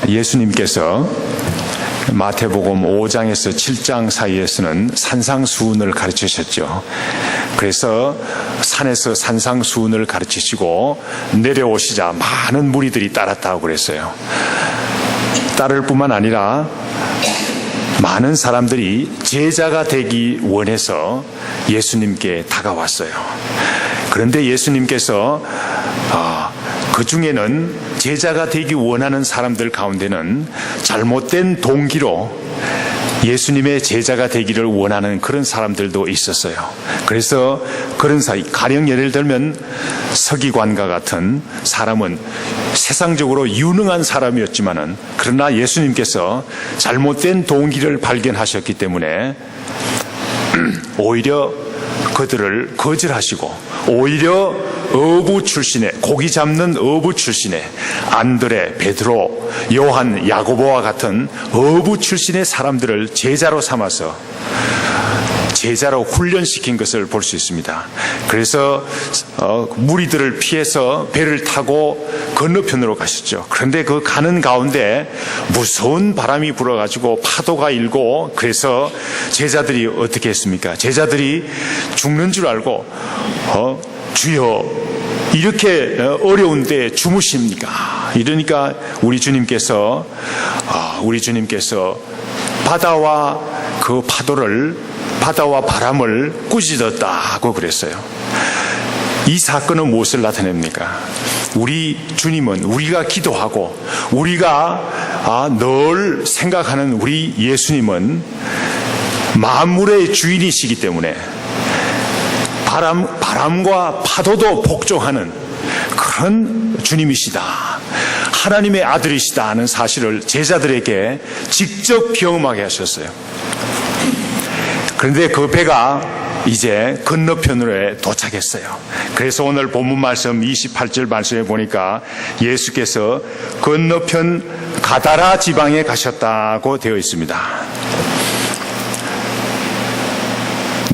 예수님께서 마태복음 5장에서 7장 사이에서는 산상수훈을 가르치셨죠. 그래서 산에서 산상수훈을 가르치시고 내려오시자 많은 무리들이 따랐다고 그랬어요. 따를 뿐만 아니라 많은 사람들이 제자가 되기 원해서 예수님께 다가왔어요. 그런데 예수님께서 그 중에는 제자가 되기 원하는 사람들 가운데는 잘못된 동기로 예수님의 제자가 되기를 원하는 그런 사람들도 있었어요. 그래서 그런 사이, 가령 예를 들면 서기관과 같은 사람은 세상적으로 유능한 사람이었지만은 그러나 예수님께서 잘못된 동기를 발견하셨기 때문에 오히려 그들을 거절하시고 오히려 어부 출신의, 고기 잡는 어부 출신의 안드레, 베드로, 요한, 야고보와 같은 어부 출신의 사람들을 제자로 삼아서 제자로 훈련시킨 것을 볼 수 있습니다. 그래서 무리들을 피해서 배를 타고 건너편으로 가셨죠. 그런데 그 가는 가운데 무서운 바람이 불어가지고 파도가 일고, 그래서 제자들이 어떻게 했습니까? 제자들이 죽는 줄 알고 주여 이렇게 어려운데 주무십니까? 이러니까 우리 주님께서 바다와 그 바다와 바람을 꾸짖었다고 그랬어요. 이 사건은 무엇을 나타냅니까? 우리 주님은, 우리가 기도하고 우리가 늘 생각하는 우리 예수님은 만물의 주인이시기 때문에 바람과 파도도 복종하는 그런 주님이시다, 하나님의 아들이시다 하는 사실을 제자들에게 직접 경험하게 하셨어요. 그런데 그 배가 이제 건너편으로 도착했어요. 그래서 오늘 본문 말씀 28절 말씀에 보니까 예수께서 건너편 가다라 지방에 가셨다고 되어 있습니다.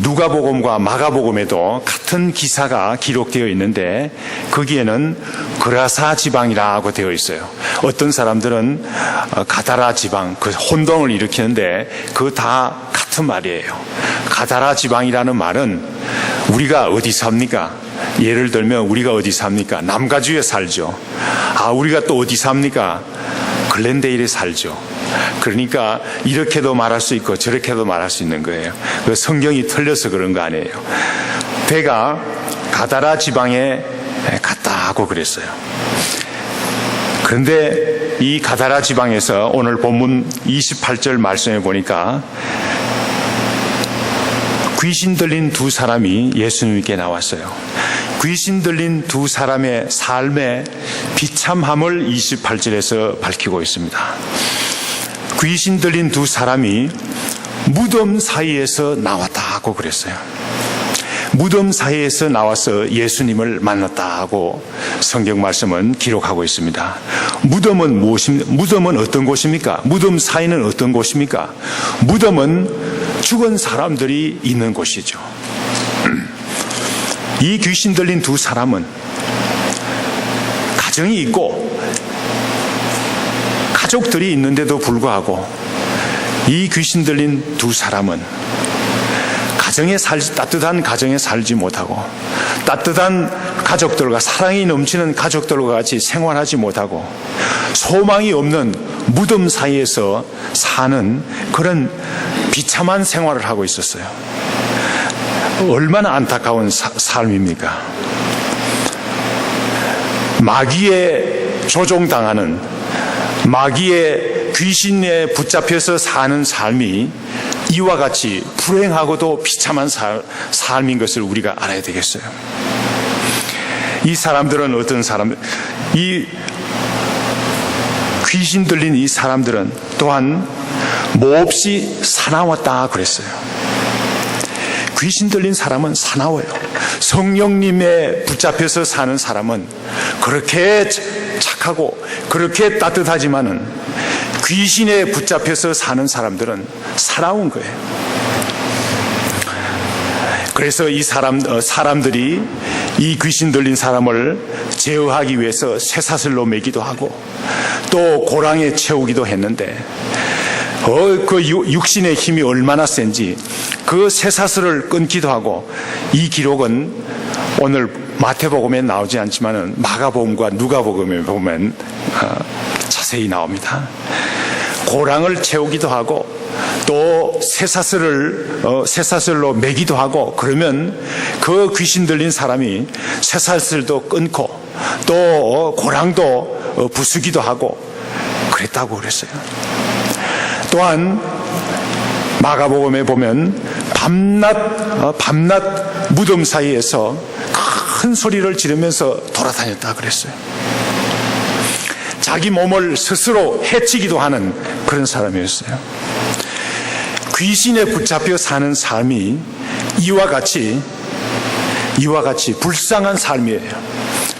누가복음과 마가복음에도 같은 기사가 기록되어 있는데 거기에는 그라사 지방이라고 되어 있어요. 어떤 사람들은 가다라 지방, 그 혼동을 일으키는데 그거 다 같은 말이에요. 가다라 지방이라는 말은 우리가 어디 삽니까? 예를 들면 우리가 어디 삽니까? 남가주에 살죠. 우리가 또 어디 삽니까? 글렌데일에 살죠. 그러니까 이렇게도 말할 수 있고 저렇게도 말할 수 있는 거예요. 그 성경이 틀려서 그런 거 아니에요. 배가 가다라 지방에 갔다고 그랬어요. 그런데 이 가다라 지방에서 오늘 본문 28절 말씀에 보니까 귀신 들린 두 사람이 예수님께 나왔어요. 귀신 들린 두 사람의 삶의 비참함을 28절에서 밝히고 있습니다. 귀신 들린 두 사람이 무덤 사이에서 나왔다고 그랬어요. 무덤 사이에서 나와서 예수님을 만났다고 성경 말씀은 기록하고 있습니다. 무덤은 무엇입니까? 무덤은 어떤 곳입니까? 무덤 사이는 어떤 곳입니까? 무덤은 죽은 사람들이 있는 곳이죠. 이 귀신 들린 두 사람은 가정이 있고 가족들이 있는데도 불구하고 이 귀신 들린 두 사람은 따뜻한 가정에 살지 못하고 따뜻한 가족들과 사랑이 넘치는 가족들과 같이 생활하지 못하고 소망이 없는 무덤 사이에서 사는 그런 비참한 생활을 하고 있었어요. 얼마나 안타까운 삶입니까? 마귀에 조종당하는, 마귀의 귀신에 붙잡혀서 사는 삶이 이와 같이 불행하고도 비참한 삶인 것을 우리가 알아야 되겠어요. 이 사람들은 어떤 사람들? 이 귀신 들린 이 사람들은 또한 몹시 사나웠다 그랬어요. 귀신 들린 사람은 사나워요. 성령님에 붙잡혀서 사는 사람은 그렇게 착하고 그렇게 따뜻하지만은 귀신에 붙잡혀서 사는 사람들은 사나운 거예요. 그래서 이 사람들이 이 귀신 들린 사람을 제어하기 위해서 쇠사슬로 매기도 하고 또 고랑에 채우기도 했는데 그 육신의 힘이 얼마나 센지 그 쇠사슬을 끊기도 하고, 이 기록은 오늘 마태복음에 나오지 않지만 마가복음과 누가복음에 보면 자세히 나옵니다. 고랑을 채우기도 하고 또 쇠사슬로 매기도 하고, 그러면 그 귀신 들린 사람이 쇠사슬도 끊고 또 고랑도 부수기도 하고 그랬다고 그랬어요. 또한 마가복음에 보면 밤낮 무덤 사이에서 큰 소리를 지르면서 돌아다녔다 그랬어요. 자기 몸을 스스로 해치기도 하는 그런 사람이었어요. 귀신에 붙잡혀 사는 삶이 이와 같이 불쌍한 삶이에요.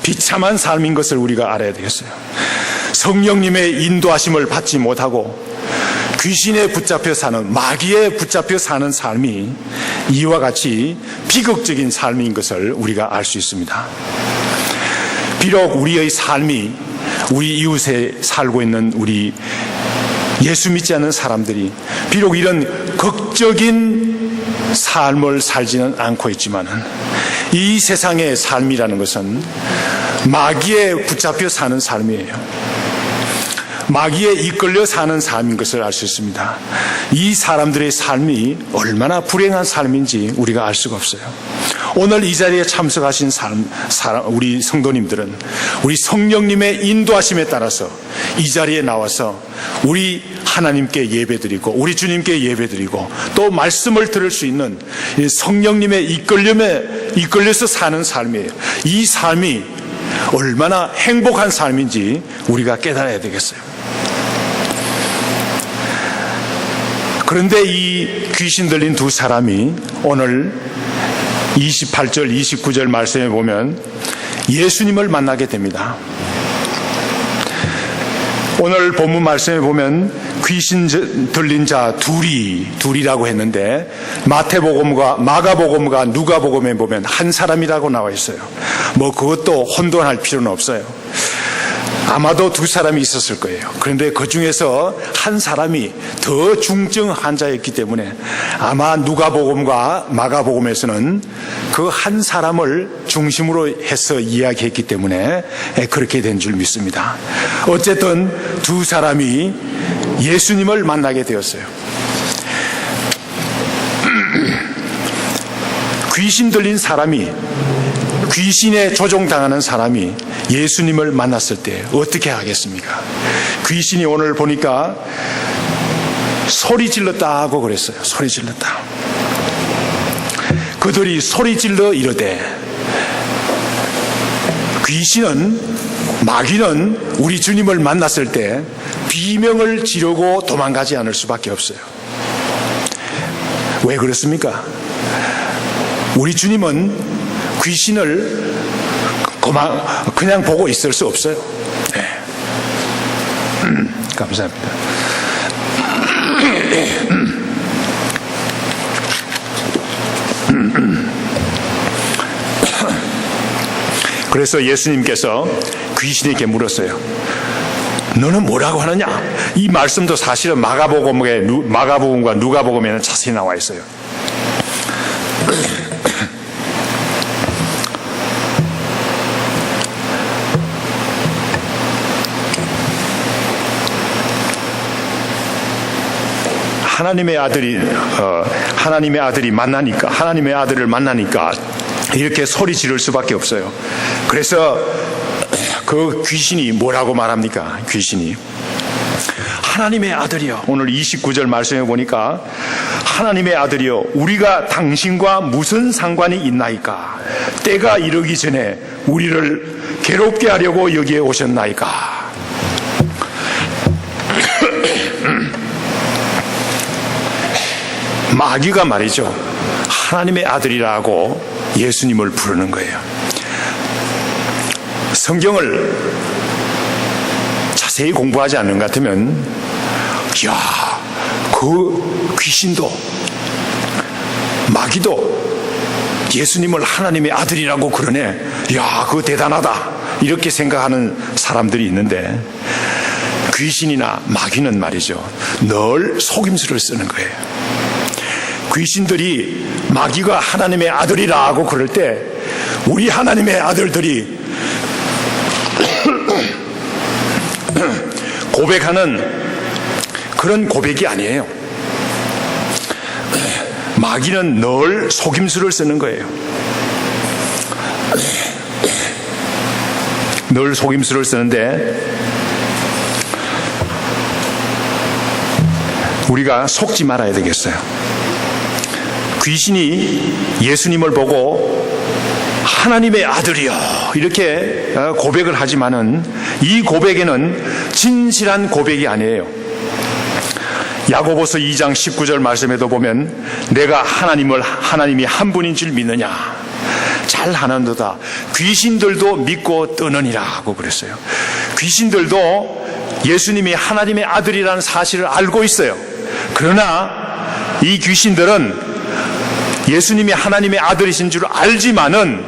비참한 삶인 것을 우리가 알아야 되겠어요. 성령님의 인도하심을 받지 못하고 귀신에 붙잡혀 사는, 마귀에 붙잡혀 사는 삶이 이와 같이 비극적인 삶인 것을 우리가 알 수 있습니다. 비록 우리의 삶이, 우리 이웃에 살고 있는 우리 예수 믿지 않는 사람들이 비록 이런 극적인 삶을 살지는 않고 있지만, 이 세상의 삶이라는 것은 마귀에 붙잡혀 사는 삶이에요. 마귀에 이끌려 사는 삶인 것을 알 수 있습니다. 이 사람들의 삶이 얼마나 불행한 삶인지 우리가 알 수가 없어요. 오늘 이 자리에 참석하신 우리 성도님들은 우리 성령님의 인도하심에 따라서 이 자리에 나와서 우리 하나님께 예배드리고 우리 주님께 예배드리고 또 말씀을 들을 수 있는 성령님의 이끌려서 사는 삶이에요. 이 삶이 얼마나 행복한 삶인지 우리가 깨달아야 되겠어요. 그런데 이 귀신 들린 두 사람이 오늘 28절, 29절 말씀에 보면 예수님을 만나게 됩니다. 오늘 본문 말씀에 보면 귀신 들린 자 둘이라고 했는데 마태복음과 마가복음과 누가복음에 보면 한 사람이라고 나와 있어요. 그것도 혼돈할 필요는 없어요. 아마도 두 사람이 있었을 거예요. 그런데 그 중에서 한 사람이 더 중증 환자였기 때문에 아마 누가복음과 마가복음에서는 그 한 사람을 중심으로 해서 이야기했기 때문에 그렇게 된 줄 믿습니다. 어쨌든 두 사람이 예수님을 만나게 되었어요. 귀신 들린 사람이, 귀신에 조종당하는 사람이 예수님을 만났을 때 어떻게 하겠습니까? 귀신이 오늘 보니까 소리 질렀다고 그랬어요. 소리 질렀다. 그들이 소리 질러 이르되, 마귀는 우리 주님을 만났을 때 비명을 지르고 도망가지 않을 수밖에 없어요. 왜 그렇습니까? 우리 주님은 귀신을 그냥 보고 있을 수 없어요. 네. 감사합니다. 그래서 예수님께서 귀신에게 물었어요. 너는 뭐라고 하느냐? 이 말씀도 사실은 마가복음과 누가복음에는 자세히 나와 있어요. 하나님의 아들을 만나니까 이렇게 소리 지를 수밖에 없어요. 그래서 그 귀신이 뭐라고 말합니까? 귀신이 하나님의 아들이여, 오늘 29절 말씀해 보니까 하나님의 아들이여, 우리가 당신과 무슨 상관이 있나이까? 때가 이르기 전에 우리를 괴롭게 하려고 여기에 오셨나이까? 마귀가 말이죠, 하나님의 아들이라고 예수님을 부르는 거예요. 성경을 자세히 공부하지 않는 것 같으면, 그 귀신도 마귀도 예수님을 하나님의 아들이라고 그러네. 야, 그거 대단하다. 이렇게 생각하는 사람들이 있는데, 귀신이나 마귀는 말이죠, 늘 속임수를 쓰는 거예요. 귀신들이 마귀가 하나님의 아들이라고 그럴 때 우리 하나님의 아들들이 고백하는 그런 고백이 아니에요. 마귀는 늘 속임수를 쓰는 거예요. 늘 속임수를 쓰는데 우리가 속지 말아야 되겠어요. 귀신이 예수님을 보고 하나님의 아들이여 이렇게 고백을 하지만은 이 고백에는 진실한 고백이 아니에요. 야고보서 2장 19절 말씀에도 보면 내가 하나님이 한 분인 줄 믿느냐, 잘하는도다 귀신들도 믿고 떠느니라 하고 그랬어요. 귀신들도 예수님이 하나님의 아들이라는 사실을 알고 있어요. 그러나 이 귀신들은 예수님이 하나님의 아들이신 줄 알지만은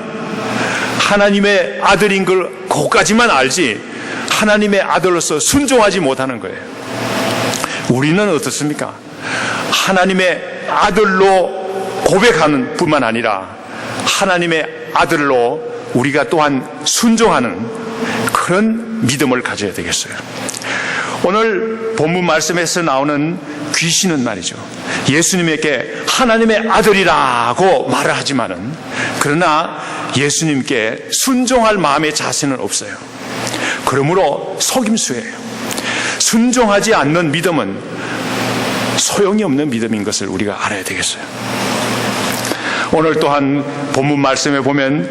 하나님의 아들인 걸 그것까지만 알지 하나님의 아들로서 순종하지 못하는 거예요. 우리는 어떻습니까? 하나님의 아들로 고백하는 뿐만 아니라 하나님의 아들로 우리가 또한 순종하는 그런 믿음을 가져야 되겠어요. 오늘 본문 말씀에서 나오는 귀신은 말이죠, 예수님에게 하나님의 아들이라고 말을 하지만은 그러나 예수님께 순종할 마음의 자세는 없어요. 그러므로 속임수예요. 순종하지 않는 믿음은 소용이 없는 믿음인 것을 우리가 알아야 되겠어요. 오늘 또한 본문 말씀에 보면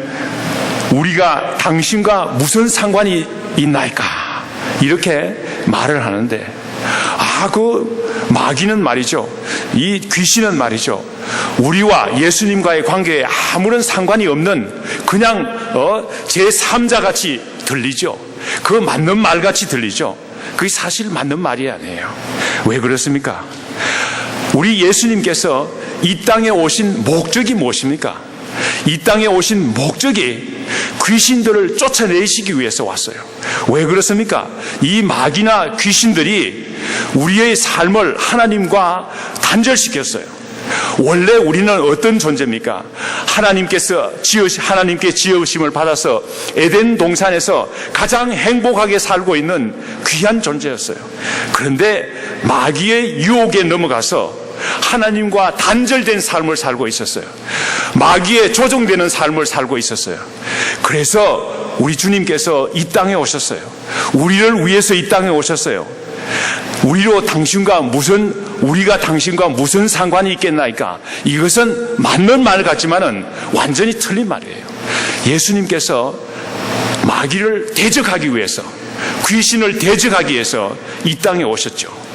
우리가 당신과 무슨 상관이 있나이까 이렇게 말을 하는데, 그 마귀는 말이죠, 이 귀신은 말이죠, 우리와 예수님과의 관계에 아무런 상관이 없는 그냥 제3자 같이 들리죠. 그 맞는 말 같이 들리죠. 그게 사실 맞는 말이 아니에요. 왜 그렇습니까? 우리 예수님께서 이 땅에 오신 목적이 무엇입니까? 이 땅에 오신 목적이 귀신들을 쫓아내시기 위해서 왔어요. 왜 그렇습니까? 이 마귀나 귀신들이 우리의 삶을 하나님과 단절시켰어요. 원래 우리는 어떤 존재입니까? 하나님께 지으심을 받아서 에덴 동산에서 가장 행복하게 살고 있는 귀한 존재였어요. 그런데 마귀의 유혹에 넘어가서 하나님과 단절된 삶을 살고 있었어요. 마귀에 조종되는 삶을 살고 있었어요. 그래서 우리 주님께서 이 땅에 오셨어요. 우리를 위해서 이 땅에 오셨어요. 우리가 당신과 무슨 상관이 있겠나이까? 이것은 맞는 말 같지만은 완전히 틀린 말이에요. 예수님께서 마귀를 대적하기 위해서, 귀신을 대적하기 위해서 이 땅에 오셨죠.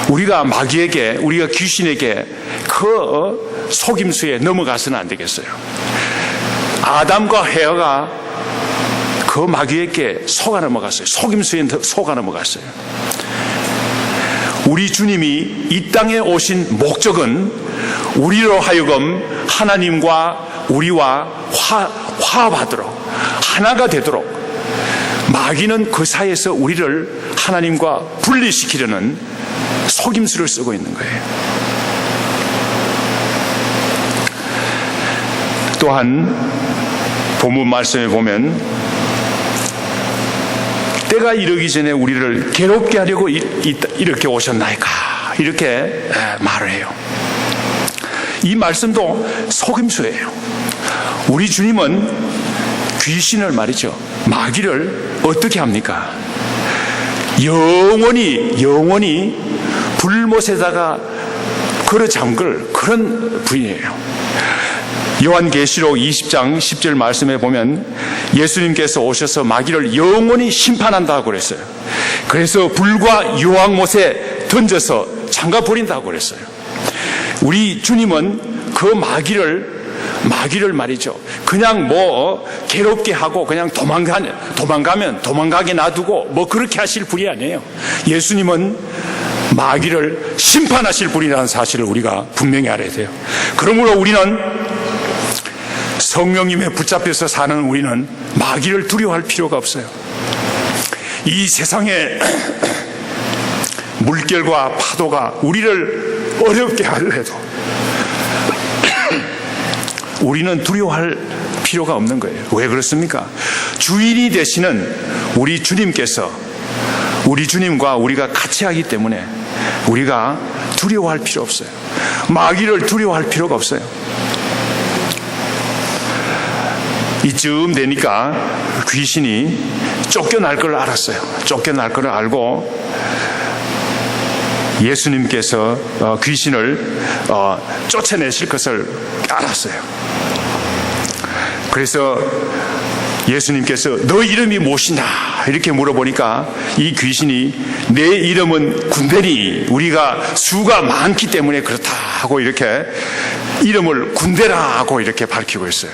우리가 귀신에게 그 속임수에 넘어가서는 안 되겠어요. 아담과 헤아가 그 마귀에게 속아 넘어갔어요. 속임수에 속아 넘어갔어요. 우리 주님이 이 땅에 오신 목적은 우리로 하여금 하나님과 우리와 화합하도록, 하나가 되도록, 마귀는 그 사이에서 우리를 하나님과 분리시키려는 속임수를 쓰고 있는 거예요. 또한 본문 말씀에 보면 때가 이르기 전에 우리를 괴롭게 하려고 이렇게 오셨나이까 이렇게 말을 해요. 이 말씀도 속임수예요. 우리 주님은 귀신을 말이죠, 마귀를 어떻게 합니까? 영원히 불못에다가 걸어 잠글 그런 분이에요. 요한계시록 20장 10절 말씀에 보면 예수님께서 오셔서 마귀를 영원히 심판한다고 그랬어요. 그래서 불과 유황못에 던져서 잠가버린다고 그랬어요. 우리 주님은 그 마귀를 말이죠, 그냥 괴롭게 하고 그냥 도망가게 놔두고 그렇게 하실 분이 아니에요. 예수님은 마귀를 심판하실 분이라는 사실을 우리가 분명히 알아야 돼요. 그러므로 우리는 성령님에 붙잡혀서 사는 우리는 마귀를 두려워할 필요가 없어요. 이 세상에 물결과 파도가 우리를 어렵게 하더라도 우리는 두려워할 필요가 없는 거예요. 왜 그렇습니까? 주인이 되시는 우리 주님께서, 우리 주님과 우리가 같이 하기 때문에 우리가 두려워할 필요 없어요. 마귀를 두려워할 필요가 없어요. 이쯤 되니까 귀신이 쫓겨날 걸 알았어요. 쫓겨날 걸 알고 예수님께서 귀신을 쫓아내실 것을 알았어요. 그래서 예수님께서 너 이름이 무엇이냐 이렇게 물어보니까 이 귀신이 내 이름은 군대니 우리가 수가 많기 때문에 그렇다 하고 이렇게 이름을 군대라 하고 이렇게 밝히고 있어요.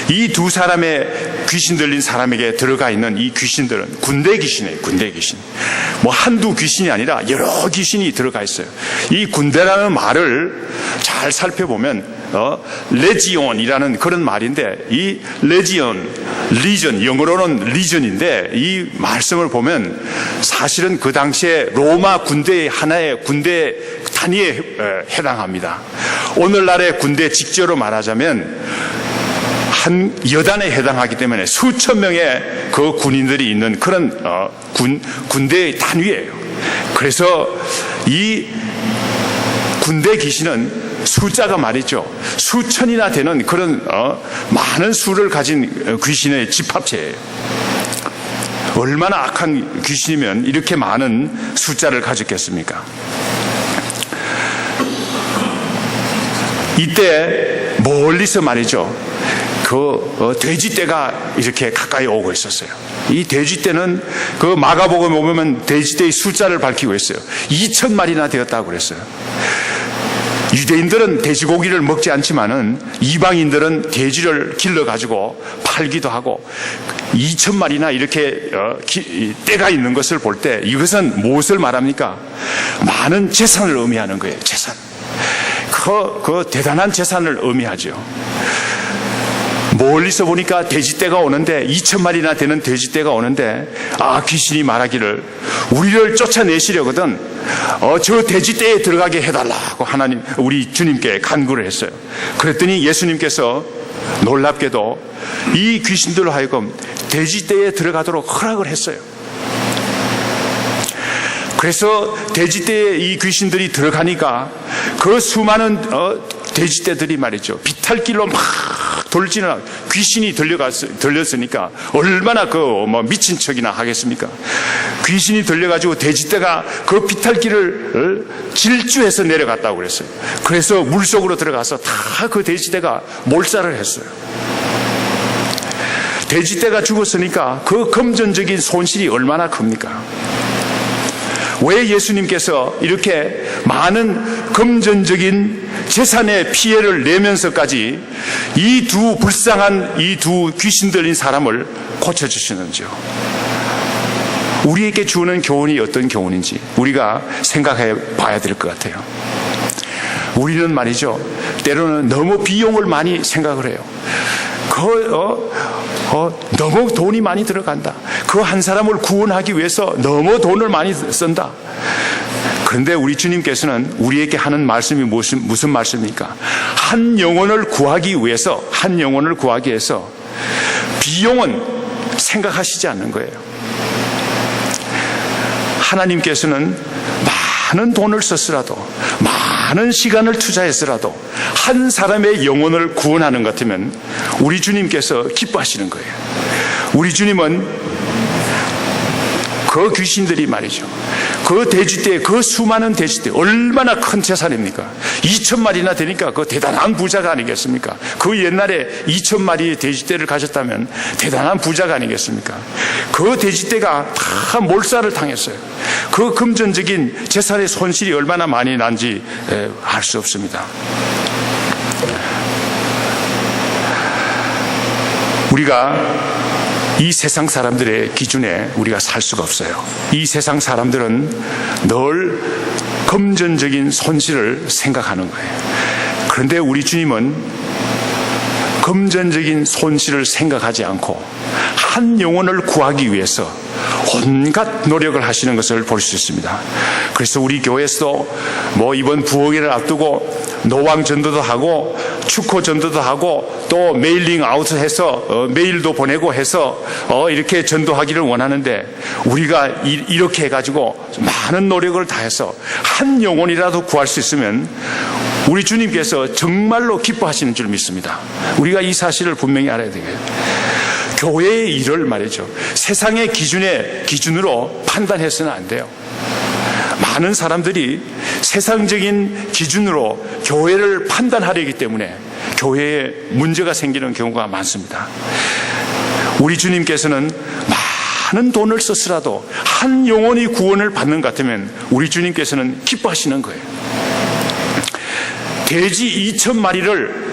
이 두 사람의 귀신 들린 사람에게 들어가 있는 이 귀신들은 군대 귀신이에요. 군대 귀신. 뭐 한두 귀신이 아니라 여러 귀신이 들어가 있어요. 이 군대라는 말을 잘 살펴보면 레지온이라는 그런 말인데, 이 레지온, 리전, 영어로는 리전인데 이 말씀을 보면 사실은 그 당시에 로마 군대의 하나의 군대 단위에 해당합니다. 오늘날의 군대 직접으로 말하자면 한 여단에 해당하기 때문에 수천 명의 그 군인들이 있는 그런 군대의 단위예요. 그래서 이 군대 귀신은 숫자가 말이죠, 수천이나 되는 그런 많은 수를 가진 귀신의 집합체예요. 얼마나 악한 귀신이면 이렇게 많은 숫자를 가졌겠습니까? 이때 멀리서 말이죠, 그 돼지떼가 이렇게 가까이 오고 있었어요. 이 돼지떼는 그 마가복음에 보면 돼지떼의 숫자를 밝히고 있어요. 2,000마리나 되었다고 그랬어요. 유대인들은 돼지고기를 먹지 않지만은 이방인들은 돼지를 길러가지고 팔기도 하고 2,000마리나 이렇게 떼가 있는 것을 볼 때 이것은 무엇을 말합니까? 많은 재산을 의미하는 거예요. 재산. 그 대단한 재산을 의미하죠. 멀리서 보니까 돼지떼가 오는데 2,000마리나 되는 돼지떼가 오는데 귀신이 말하기를 우리를 쫓아내시려거든 저 돼지떼에 들어가게 해달라고 하나님 우리 주님께 간구를 했어요. 그랬더니 예수님께서 놀랍게도 이 귀신들로 하여금 돼지떼에 들어가도록 허락을 했어요. 그래서 돼지떼에 이 귀신들이 들어가니까 그 수많은 돼지떼들이 말이죠, 비탈길로 막 돌지는 귀신이 들렸으니까 얼마나 미친 척이나 하겠습니까? 귀신이 들려가지고 돼지떼가 그 비탈길을 질주해서 내려갔다고 그랬어요. 그래서 물속으로 들어가서 다 그 돼지떼가 몰살을 했어요. 돼지떼가 죽었으니까 그 금전적인 손실이 얼마나 큽니까? 왜 예수님께서 이렇게 많은 금전적인 재산의 피해를 내면서까지 이 두 불쌍한 이 두 귀신 들린 사람을 고쳐주시는지요? 우리에게 주는 교훈이 어떤 교훈인지 우리가 생각해 봐야 될 것 같아요. 우리는 말이죠, 때로는 너무 비용을 많이 생각을 해요. 너무 돈이 많이 들어간다. 그 한 사람을 구원하기 위해서 너무 돈을 많이 쓴다. 그런데 우리 주님께서는 우리에게 하는 말씀이 무슨 말씀입니까? 한 영혼을 구하기 위해서 비용은 생각하시지 않는 거예요. 하나님께서는 많은 돈을 썼으라도 많은 시간을 투자했으라도 한 사람의 영혼을 구원하는 것 같으면 우리 주님께서 기뻐하시는 거예요. 우리 주님은 그 귀신들이 말이죠, 그 돼지떼, 그 수많은 돼지떼 얼마나 큰 재산입니까? 2,000마리나 되니까 그 대단한 부자가 아니겠습니까? 그 옛날에 2,000마리의 돼지떼를 가졌다면 대단한 부자가 아니겠습니까? 그 돼지떼가 다 몰살을 당했어요. 그 금전적인 재산의 손실이 얼마나 많이 난지 알 수 없습니다. 우리가 이 세상 사람들의 기준에 우리가 살 수가 없어요. 이 세상 사람들은 늘 금전적인 손실을 생각하는 거예요. 그런데 우리 주님은 금전적인 손실을 생각하지 않고 한 영혼을 구하기 위해서 온갖 노력을 하시는 것을 볼 수 있습니다. 그래서 우리 교회에서도 이번 부흥회를 앞두고 노왕 전도도 하고 축호 전도도 하고 또 메일링 아웃해서 메일도 보내고 해서 이렇게 전도하기를 원하는데, 우리가 이렇게 해가지고 많은 노력을 다해서 한 영혼이라도 구할 수 있으면 우리 주님께서 정말로 기뻐하시는 줄 믿습니다. 우리가 이 사실을 분명히 알아야 되겠어요. 교회의 일을 말이죠, 세상의 기준으로 판단해서는 안 돼요. 많은 사람들이 세상적인 기준으로 교회를 판단하려기 때문에 교회에 문제가 생기는 경우가 많습니다. 우리 주님께서는 많은 돈을 썼으라도 한 영혼이 구원을 받는 것 같으면 우리 주님께서는 기뻐하시는 거예요. 돼지 2,000마리를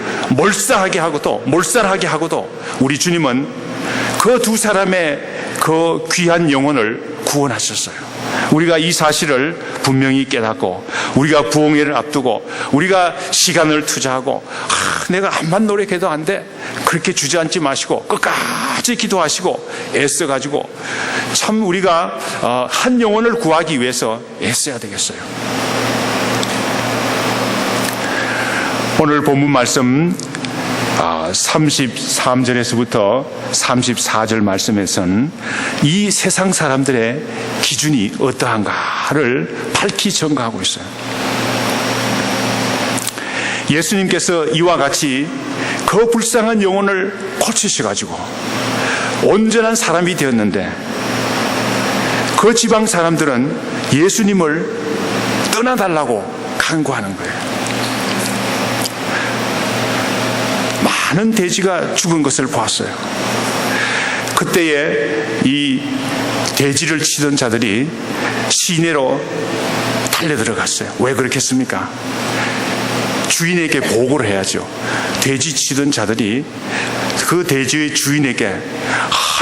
몰살하게 하고도 우리 주님은 그 두 사람의 그 귀한 영혼을 구원하셨어요. 우리가 이 사실을 분명히 깨닫고, 우리가 부흥회를 앞두고 우리가 시간을 투자하고 내가 암만 노력해도 안 돼, 그렇게 주저앉지 마시고 끝까지 기도하시고 애써가지고 참 우리가 한 영혼을 구하기 위해서 애써야 되겠어요. 오늘 본문 말씀 33절에서부터 34절 말씀에서는 이 세상 사람들의 기준이 어떠한가를 밝히 전가하고 있어요. 예수님께서 이와 같이 그 불쌍한 영혼을 고치셔가지고 온전한 사람이 되었는데, 그 지방 사람들은 예수님을 떠나달라고 간구하는 거예요. 많은 돼지가 죽은 것을 보았어요. 그때에 이 돼지를 치던 자들이 시내로 달려 들어갔어요. 왜 그렇겠습니까? 주인에게 보고를 해야죠. 돼지 치던 자들이 그 돼지의 주인에게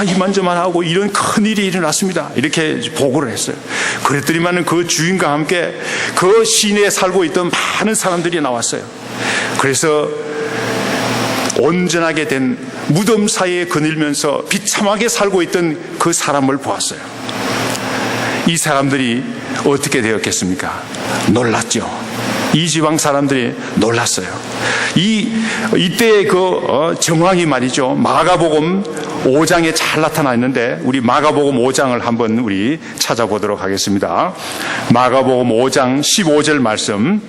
이만저만하고 이런 큰일이 일어났습니다, 이렇게 보고를 했어요. 그랬더니만 그 주인과 함께 그 시내에 살고 있던 많은 사람들이 나왔어요. 그래서 온전하게 된 무덤 사이에 거닐면서 비참하게 살고 있던 그 사람을 보았어요. 이 사람들이 어떻게 되었겠습니까? 놀랐죠. 이 지방 사람들이 놀랐어요. 이때의 그 정황이 말이죠, 마가복음 5장에 잘 나타나 있는데, 우리 마가복음 5장을 한번 우리 찾아보도록 하겠습니다. 마가복음 5장 15절 말씀.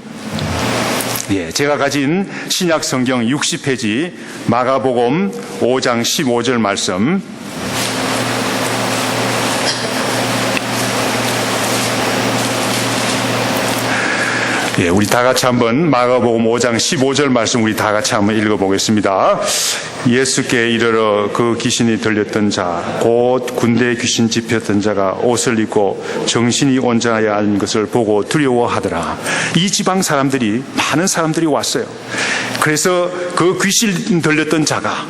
제가 가진 신약 성경 60페이지 마가복음 5장 15절 말씀. 우리 다 같이 한번 마가복음 5장 15절 말씀 우리 다 같이 한번 읽어보겠습니다. 예수께 이르러 그 귀신이 들렸던 자, 곧 군대에 귀신 집혔던 자가 옷을 입고 정신이 온전하여 하는 것을 보고 두려워하더라. 이 지방 사람들이, 많은 사람들이 왔어요. 그래서 그 귀신 들렸던 자가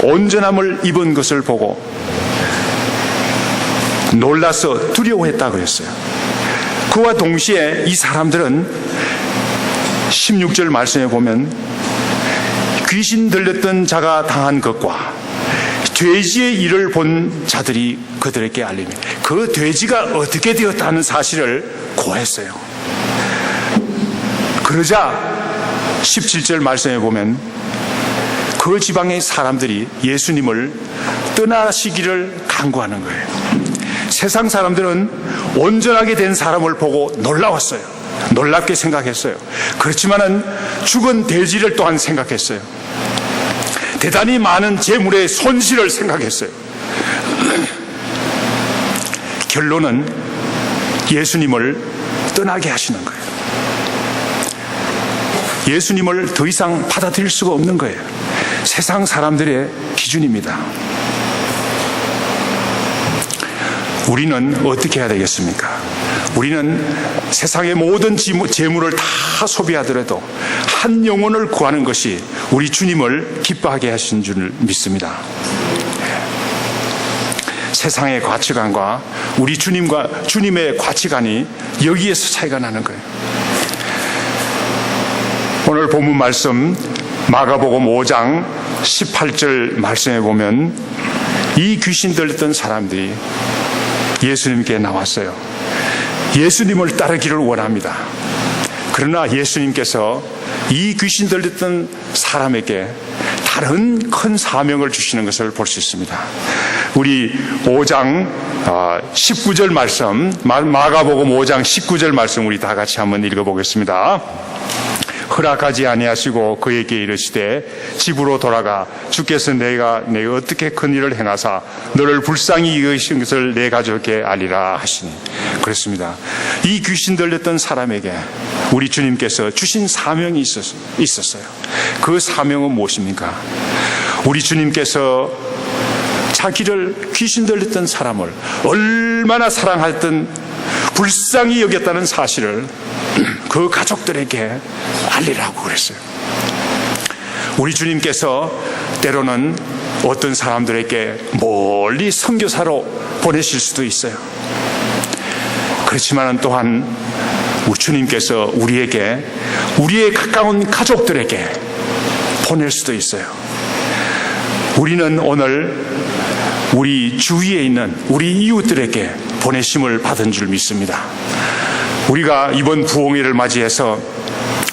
온전함을 입은 것을 보고 놀라서 두려워했다 그랬어요. 그와 동시에 이 사람들은 16절 말씀에 보면 귀신 들렸던 자가 당한 것과 돼지의 일을 본 자들이 그들에게 알리며 그 돼지가 어떻게 되었다는 사실을 고했어요. 그러자 17절 말씀에 보면 그 지방의 사람들이 예수님을 떠나시기를 간구하는 거예요. 세상 사람들은 온전하게 된 사람을 보고 놀라웠어요. 놀랍게 생각했어요. 그렇지만은 죽은 돼지를 또한 생각했어요. 대단히 많은 재물의 손실을 생각했어요. 결론은 예수님을 떠나게 하시는 거예요. 예수님을 더 이상 받아들일 수가 없는 거예요. 세상 사람들의 기준입니다. 우리는 어떻게 해야 되겠습니까? 우리는 세상의 모든 재물을 다 소비하더라도 한 영혼을 구하는 것이 우리 주님을 기뻐하게 하신 줄 믿습니다. 세상의 가치관과 우리 주님의 가치관이 여기에서 차이가 나는 거예요. 오늘 본문 말씀 마가복음 5장 18절 말씀에 보면 이 귀신 들렸던 사람들이 예수님께 나왔어요. 예수님을 따르기를 원합니다. 그러나 예수님께서 이 귀신 들렸던 사람에게 다른 큰 사명을 주시는 것을 볼 수 있습니다. 우리 5장 19절 말씀, 마가복음 5장 19절 말씀 우리 다 같이 한번 읽어보겠습니다. 허락하지 아니하시고 그에게 이르시되 집으로 돌아가 주께서 내가 어떻게 큰 일을 행하사 너를 불쌍히 여기신 것을 내 가족에게 알리라 하시니. 그렇습니다. 이 귀신 들렸던 사람에게 우리 주님께서 주신 사명이 있었어요. 그 사명은 무엇입니까? 우리 주님께서 자기를 귀신 들렸던 사람을 얼마나 사랑했던 불쌍히 여겼다는 사실을 그 가족들에게 알리라고 그랬어요. 우리 주님께서 때로는 어떤 사람들에게 멀리 선교사로 보내실 수도 있어요. 그렇지만 또한 우리 주님께서 우리에게 우리의 가까운 가족들에게 보낼 수도 있어요. 우리는 오늘 우리 주위에 있는 우리 이웃들에게 보내심을 받은 줄 믿습니다. 우리가 이번 부흥회를 맞이해서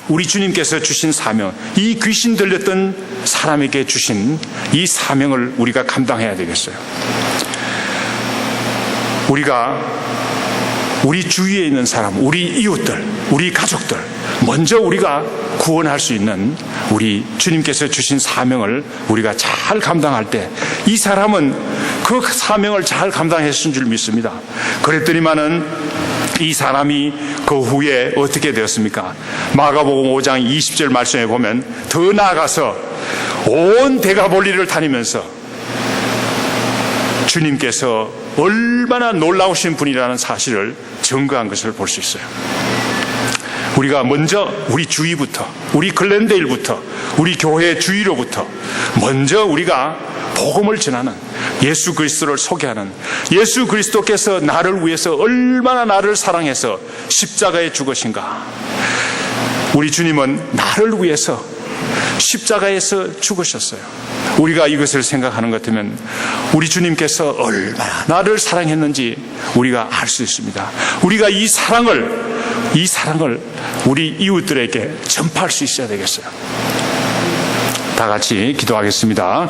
우리 주님께서 주신 사명, 이 귀신 들렸던 사람에게 주신 이 사명을 우리가 감당해야 되겠어요. 우리가 우리 주위에 있는 사람, 우리 이웃들, 우리 가족들, 먼저 우리가 구원할 수 있는 우리 주님께서 주신 사명을 우리가 잘 감당할 때 이 사람은 그 사명을 잘 감당했을 줄 믿습니다. 그랬더니만은 이 사람이 그 후에 어떻게 되었습니까? 마가복음 5장 20절 말씀에 보면 더 나아가서 온 데가볼리를 다니면서 주님께서 얼마나 놀라우신 분이라는 사실을 증거한 것을 볼 수 있어요. 우리가 먼저 우리 주위부터, 우리 글렌데일부터, 우리 교회 주위로부터 먼저 우리가 복음을 전하는, 예수 그리스도를 소개하는, 예수 그리스도께서 나를 위해서 얼마나 나를 사랑해서 십자가에 죽으신가. 우리 주님은 나를 위해서 십자가에서 죽으셨어요. 우리가 이것을 생각하는 것 같으면 우리 주님께서 얼마나 나를 사랑했는지 우리가 알 수 있습니다. 우리가 이 사랑을 우리 이웃들에게 전파할 수 있어야 되겠어요. 다 같이 기도하겠습니다.